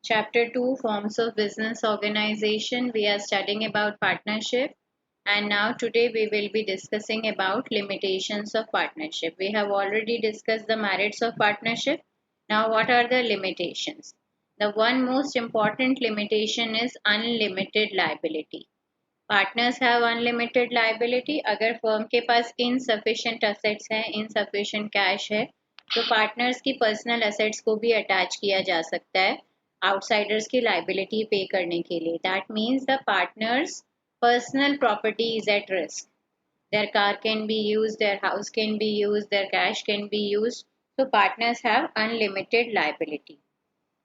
Chapter 2, Forms of Business Organization. We are studying about partnership, and now today we will be discussing about limitations of partnership. We have already discussed the merits of partnership. Now what are the limitations? The one most important limitation is unlimited liability. Partners have unlimited liability. अगर firm के पास insufficient assets हैं, insufficient cash है, तो partners की personal assets को भी attach किया जा सकता है आउटसाइडर्स की लाइबिलिटी पे करने के लिए. That means the partners personal property is at risk. their car can be used, their house can be used, their cash can be used. So partners have unlimited liability.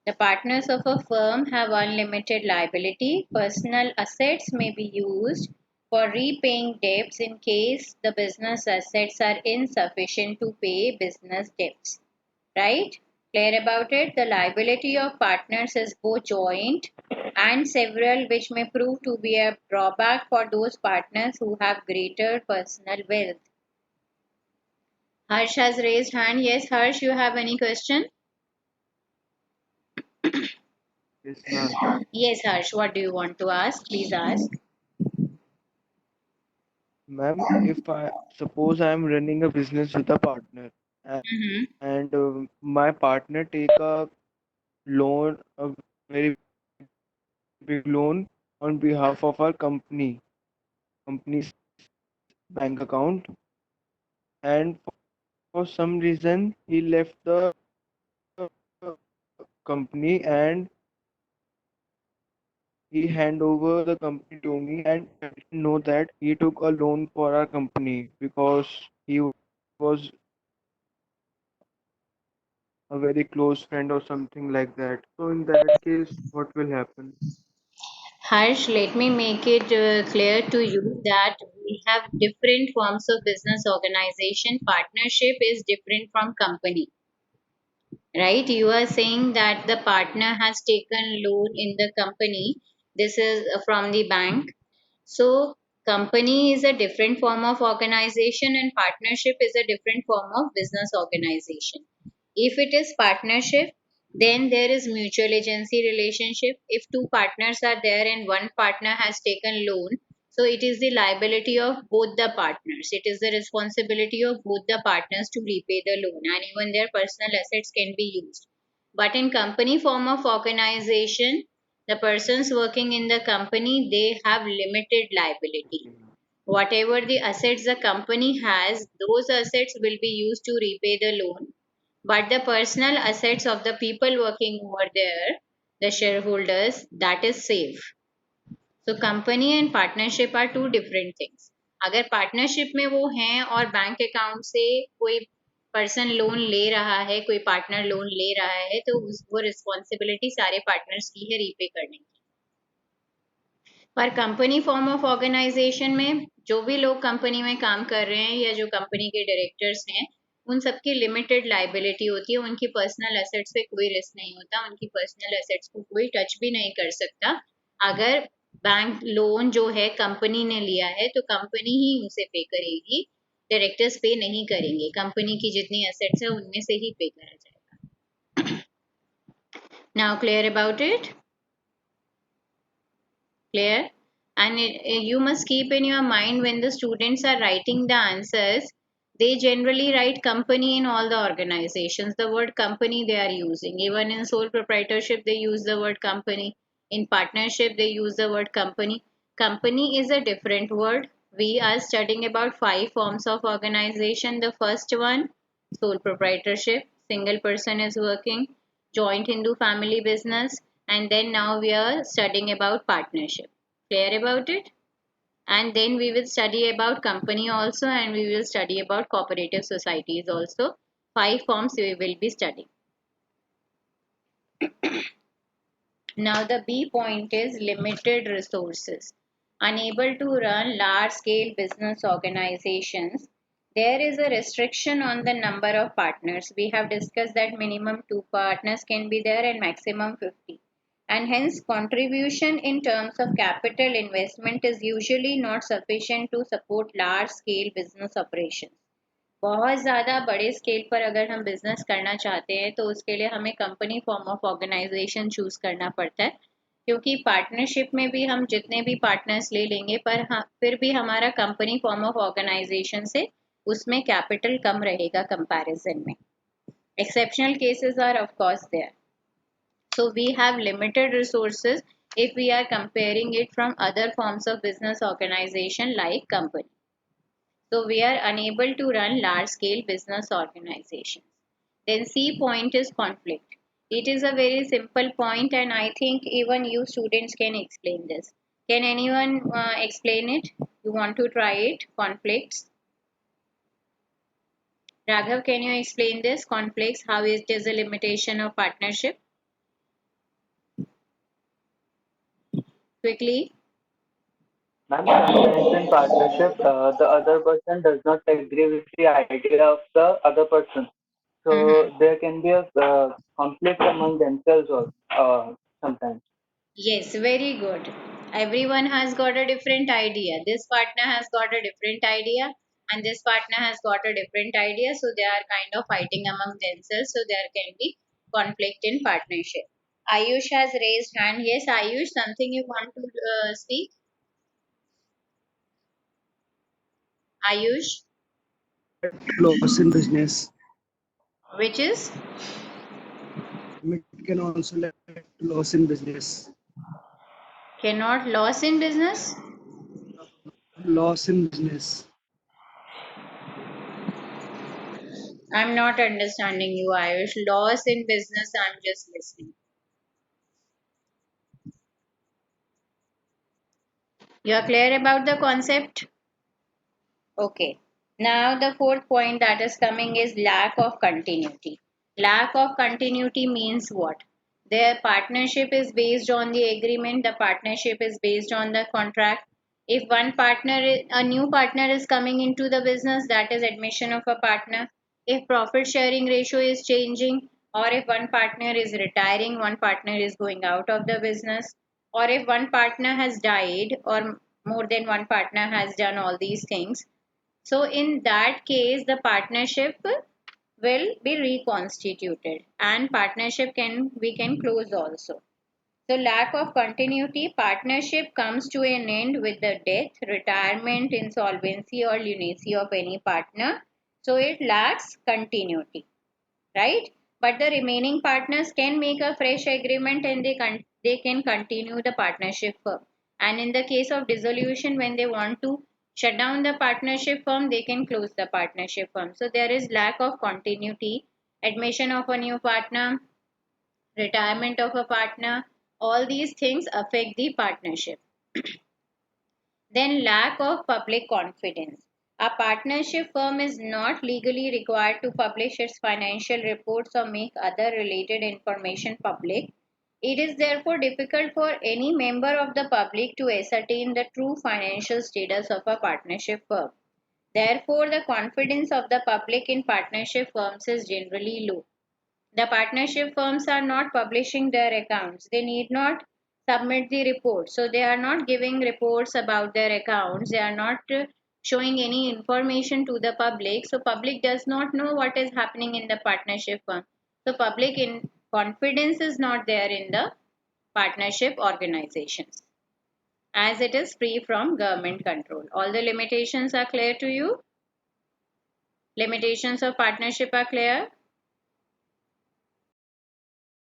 The partners of a firm have unlimited liability. Personal assets may be used for repaying debts in case the business assets are insufficient to pay business debts. Right? Clear about it? The liability of partners is both joint and several, which may prove to be a drawback for those partners who have greater personal wealth. Harsh has raised hand. Yes, Harsh, you have any question? Yes, ma'am. Yes, Harsh, what do you want to ask? Please ask. Ma'am, if I suppose I am running a business with a partner Mm-hmm. and my partner take a loan, a very big loan on behalf of our company's bank account, and for some reason he left the company and he hand over the company to me, and I didn't know that he took a loan for our company because he was a very close friend or something like that. So in that case, what will happen? Harsh, let me make it clear to you that we have different forms of business organization. Partnership is different from company, right? You are saying that the partner has taken loan in the company. This is from the bank. So, company is a different form of organization, and partnership is a different form of business organization. If it is partnership, then there is mutual agency relationship. If two partners are there and one partner has taken loan, so it is the liability of both the partners. It is the responsibility of both the partners to repay the loan, and even their personal assets can be used. But in company form of organization, the persons working in the company, they have limited liability. Whatever the assets the company has, those assets will be used to repay the loan, but the personal assets of the people working over there, the shareholders, that is safe. So company and partnership are two different things. अगर partnership में वो हैं और bank account से कोई person loan ले रहा है, कोई पार्टनर लोन ले रहा है, तो वो रिस्पॉन्सिबिलिटी सारे पार्टनर्स की है रीपे करने की. पर कंपनी फॉर्म ऑफ ऑर्गेनाइजेशन में जो भी लोग कंपनी में काम कर रहे हैं या जो कंपनी के डायरेक्टर्स हैं, उन सबकी लिमिटेड लाइबिलिटी होती है. उनकी पर्सनल एसेट्स पे कोई रिस्क नहीं होता, उनकी पर्सनल एसेट्स को कोई टच भी नहीं कर सकता. अगर बैंक लोन जो है कंपनी ने लिया है तो कंपनी ही उसे पे करेगी, डायरेक्टर्स पे नहीं करेंगे. कंपनी की जितनी एसेट्स है उनमें से ही पे करा जाएगा. Now clear about it? Clear? And you must keep in your mind when the students are writing the answers, they generally write company in all the organizations. The word company they are using. Even in sole proprietorship, they use the word company. In partnership, they use the word company. Company is a different word. We are studying about 5 forms of organization. The first one, sole proprietorship, single person is working, joint Hindu family business, and then now we are studying about partnership. Clear about it? And then we will study about company also, and we will study about cooperative societies also. 5 forms we will be studying. Now the B point is limited resources. Unable to run large scale business organizations, there is a restriction on the number of partners. We have discussed that minimum 2 partners can be there and maximum 50. And hence contribution in terms of capital investment is usually not sufficient to support large scale business operations. बहुत ज़्यादा बड़े scale पर अगर हम business करना चाहते हैं तो उसके लिए हमें company form of organisation choose करना पड़ता है, क्योंकि पार्टनरशिप में भी हम जितने भी पार्टनर्स ले लेंगे पर हाँ फिर भी हमारा कंपनी फॉर्म ऑफ ऑर्गेनाइजेशन से उसमें कैपिटल कम रहेगा कंपैरिजन में. Exceptional cases are of course there. So we have limited resources if we are comparing it from other forms of business organization like company. So we are unable to run large scale business organizations. Then C point is conflict. It is a very simple point and I think even you students can explain this. Can anyone explain it? You want to try it? Conflicts. Raghav, can you explain this? Conflicts, how it is a limitation of partnership? Quickly. Ma'am, sometimes in partnership, the other person does not agree with the idea of the other person. Mhm. So there can be a conflict among themselves also, sometimes. Yes, very good. Everyone has got a different idea. This partner has got a different idea, and this partner has got a different idea. So they are kind of fighting among themselves. So there can be conflict in partnership. Ayush has raised hand. Yes, Ayush, something you want to speak? Ayush, Loss in business. which is It can also lead to loss in business. cannot loss in business. Loss in business. I'm not understanding you, Ayush. Loss in business. I'm just listening. You are clear about the concept? Okay. Now the fourth point that is coming is lack of continuity. Lack of continuity means what? Their partnership is based on the agreement, the partnership is based on the contract. If one partner, a new partner is coming into the business, that is admission of a partner. If profit sharing ratio is changing, or if one partner is retiring, one partner is going out of the business, or if one partner has died, or more than one partner has done all these things, so in that case, the partnership will be reconstituted and partnership can we can close also. So lack of continuity, partnership comes to an end with the death, retirement, insolvency or lunacy of any partner. So it lacks continuity, right? But the remaining partners can make a fresh agreement and they can continue the partnership firm. And in the case of dissolution, when they want to shut down the partnership firm, they can close the partnership firm. So there is lack of continuity, admission of a new partner, retirement of a partner, all these things affect the partnership. Then lack of public confidence. A partnership firm is not legally required to publish its financial reports or make other related information public. It is therefore difficult for any member of the public to ascertain the true financial status of a partnership firm. Therefore, the confidence of the public in partnership firms is generally low. The partnership firms are not publishing their accounts. They need not submit the report. So they are not giving reports about their accounts. They are not showing any information to the public. So public does not know what is happening in the partnership firm. So public in confidence is not there in the partnership organizations as it is free from government control. All the limitations are clear to you? Limitations of partnership are clear?